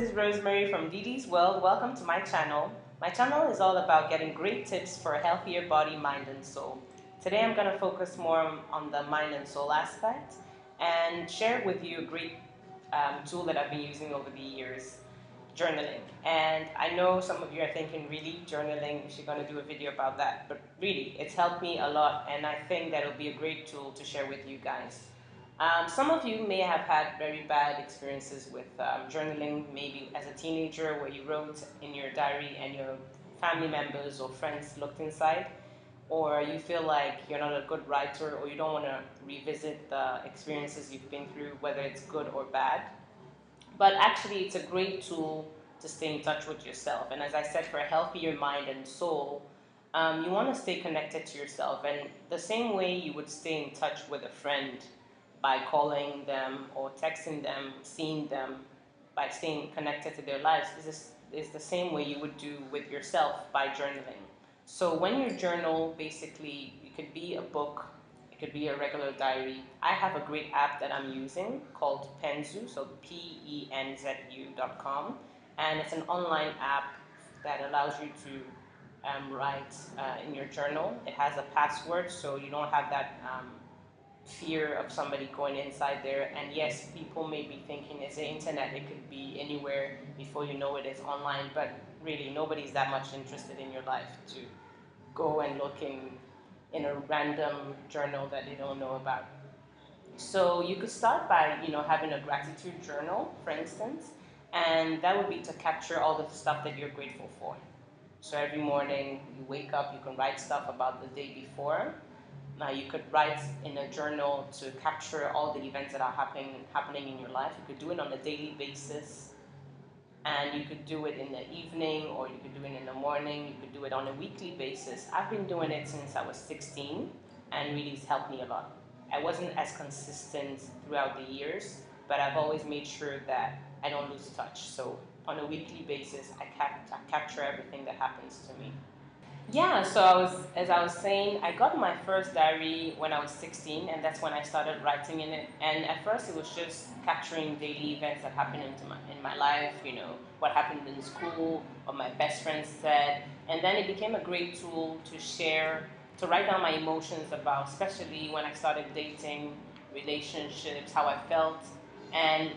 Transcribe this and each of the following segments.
is Rosemary from Didi's World. Welcome to my channel. My channel is all about getting great tips for a healthier body, mind, and soul. Today I'm going to focus more on the mind and soul aspect and share with you a great tool that I've been using over the years, journaling. And I know some of you are thinking, really, journaling, is she going to do a video about that? But really, it's helped me a lot, and I think that it'll be a great tool to share with you guys. Some of you may have had very bad experiences with journaling, maybe as a teenager, where you wrote in your diary and your family members or friends looked inside, or you feel like you're not a good writer, or you don't want to revisit the experiences you've been through, whether it's good or bad. But actually, it's a great tool to stay in touch with yourself. And as I said, for a healthier mind and soul, you want to stay connected to yourself. And the same way you would stay in touch with a friend by calling them or texting them, seeing them, by staying connected to their lives, is the same way you would do with yourself by journaling. So when you journal, basically, it could be a book, it could be a regular diary. I have a great app that I'm using called Penzu, so penzu.com, and it's an online app that allows you to write in your journal. It has a password, so you don't have that fear of somebody going inside there. And yes, people may be thinking it's the internet, it could be anywhere, before you know it, it's online, but really nobody's that much interested in your life to go and look in a random journal that they don't know about. So you could start by, having a gratitude journal, for instance, and that would be to capture all the stuff that you're grateful for. So every morning you wake up, you can write stuff about the day before. Now you could write in a journal to capture all the events that are happening in your life. You could do it on a daily basis, and you could do it in the evening, or you could do it in the morning. You could do it on a weekly basis. I've been doing it since I was 16, and really it's helped me a lot. I wasn't as consistent throughout the years, but I've always made sure that I don't lose touch. So on a weekly basis, I capture everything that happens to me. Yeah, so as I was saying, I got my first diary when I was 16, and that's when I started writing in it. And at first, it was just capturing daily events that happened in my life, what happened in school, what my best friends said. And then it became a great tool to share, to write down my emotions about, especially when I started dating, relationships, how I felt. And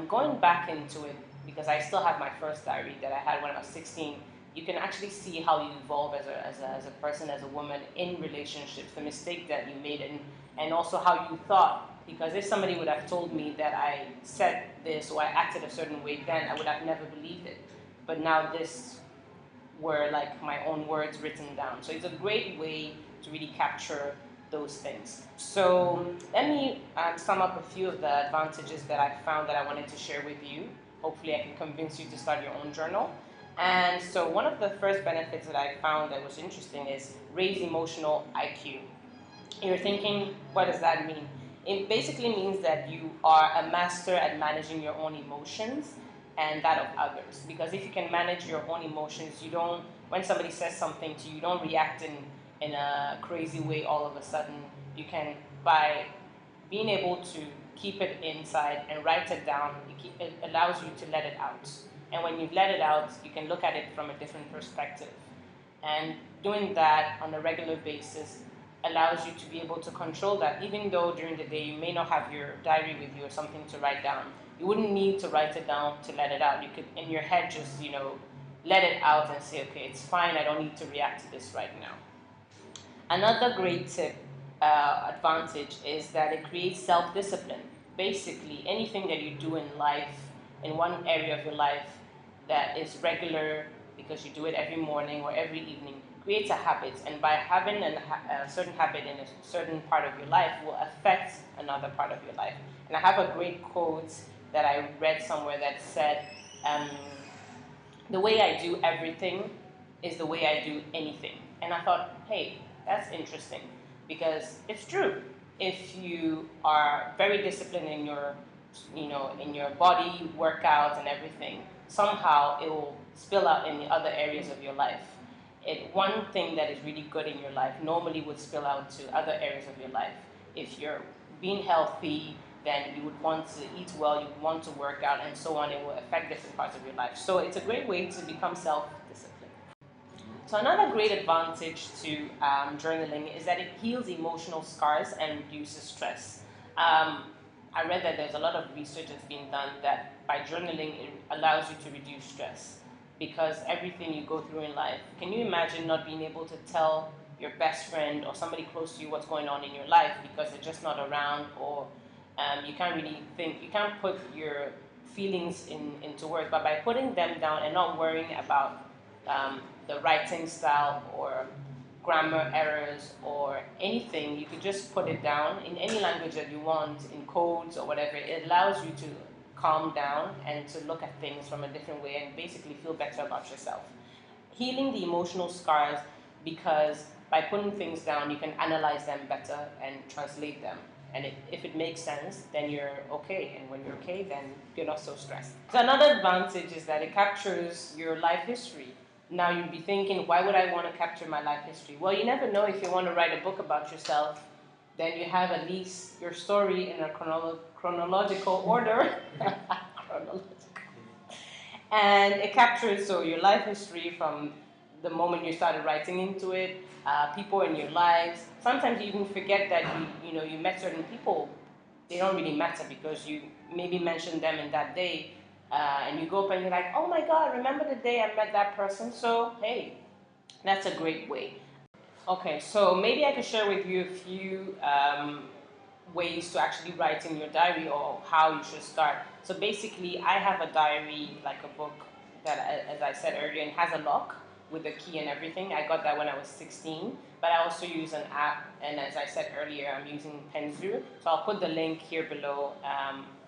going back into it, because I still have my first diary that I had when I was 16, you can actually see how you evolve as a person, as a woman in relationships, the mistake that you made, and also how you thought. Because if somebody would have told me that I said this or I acted a certain way then, I would have never believed it. But now this were like my own words written down. So it's a great way to really capture those things. So let me sum up a few of the advantages that I found that I wanted to share with you. Hopefully I can convince you to start your own journal. And so one of the first benefits that I found that was interesting is raise emotional IQ. You're thinking, what does that mean? It basically means that you are a master at managing your own emotions and that of others. Because if you can manage your own emotions, you don't, when somebody says something to you, you don't react in a crazy way all of a sudden. You can, by being able to keep it inside and write it down, it allows you to let it out. And when you've let it out, you can look at it from a different perspective. And doing that on a regular basis allows you to be able to control that. Even though during the day you may not have your diary with you or something to write down, you wouldn't need to write it down to let it out. You could, in your head, just, let it out and say, okay, it's fine, I don't need to react to this right now. Another great tip, advantage, is that it creates self-discipline. Basically, anything that you do in life, in one area of your life that is regular because you do it every morning or every evening, creates a habit. And by having a certain habit in a certain part of your life will affect another part of your life. And I have a great quote that I read somewhere that said, the way I do everything is the way I do anything. And I thought, hey, that's interesting, because it's true. If you are very disciplined in your body, workouts and everything, somehow it will spill out in the other areas of your life. One thing that is really good in your life normally would spill out to other areas of your life. If you're being healthy, then you would want to eat well, you would want to work out, and so on. It will affect different parts of your life. So it's a great way to become self-disciplined. So another great advantage to journaling is that it heals emotional scars and reduces stress. I read that there's a lot of research that's been done that by journaling it allows you to reduce stress because everything you go through in life. Can you imagine not being able to tell your best friend or somebody close to you what's going on in your life because they're just not around, or you can't really think, you can't put your feelings into words, but by putting them down and not worrying about the writing style or grammar errors or anything, you could just put it down in any language that you want, in codes or whatever. It allows you to calm down and to look at things from a different way and basically feel better about yourself. Healing the emotional scars, because by putting things down, you can analyze them better and translate them. And if it makes sense, then you're okay. And when you're okay, then you're not so stressed. So another advantage is that it captures your life history. Now you'd be thinking, why would I want to capture my life history? Well, you never know if you want to write a book about yourself, then you have at least your story in a chronological order. Chronological. And it captures your life history from the moment you started writing into it, people in your lives. Sometimes you even forget that you met certain people. They don't really matter because you maybe mentioned them in that day, and you go up and you're like, oh my God, remember the day I met that person? So hey, that's a great way. Okay, so maybe I could share with you a few ways to actually write in your diary, or how you should start. So basically, I have a diary, like a book that, as I said earlier, it has a lock with the key and everything. I got that when I was 16, but I also use an app, and as I said earlier, I'm using Penzu. So I'll put the link here below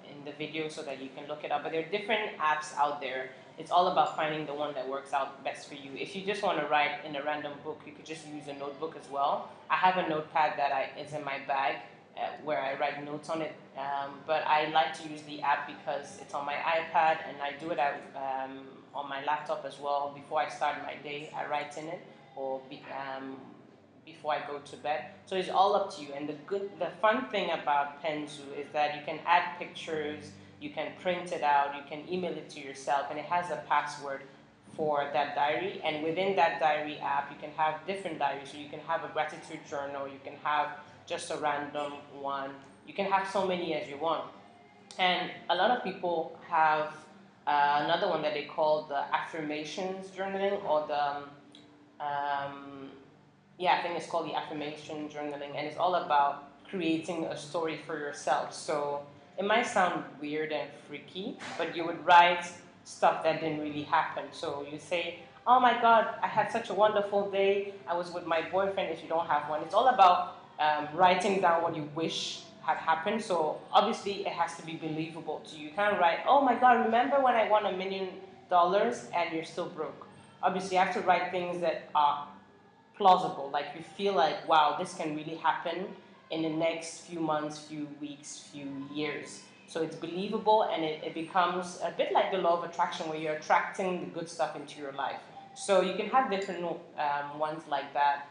in the video so that you can look it up. But there are different apps out there. It's all about finding the one that works out best for you. If you just want to write in a random book, you could just use a notebook as well. I have a notepad that is in my bag, where I write notes on it, but I like to use the app because it's on my iPad, and I do it on my laptop as well. Before I start my day, I write in it, or before I go to bed. So it's all up to you. And the fun thing about Penzu is that you can add pictures, you can print it out, you can email it to yourself, and it has a password for that diary. And within that diary app, you can have different diaries. So you can have a gratitude journal, you can have just a random one. You can have so many as you want. And a lot of people have another one that they call the affirmations journaling, or I think it's called the affirmation journaling, and it's all about creating a story for yourself. So it might sound weird and freaky, but you would write stuff that didn't really happen. So you say, oh my God, I had such a wonderful day. I was with my boyfriend, if you don't have one. It's all about writing down what you wish had happened. So obviously it has to be believable to you. You can't write, oh my God, remember when I won $1 million and you're still broke. Obviously you have to write things that are plausible, like you feel like, wow, this can really happen in the next few months, few weeks, few years. So it's believable, and it becomes a bit like the law of attraction, where you're attracting the good stuff into your life. So you can have different ones like that.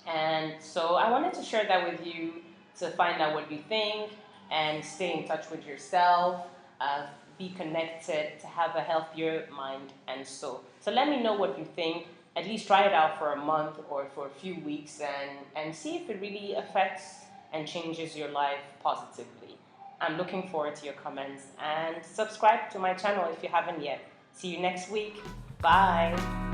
And so I wanted to share that with you to find out what you think and stay in touch with yourself, be connected, to have a healthier mind and soul. So let me know what you think. At least try it out for a month or for a few weeks, and see if it really affects and changes your life positively. I'm looking forward to your comments, and subscribe to my channel if you haven't yet. See you next week. Bye.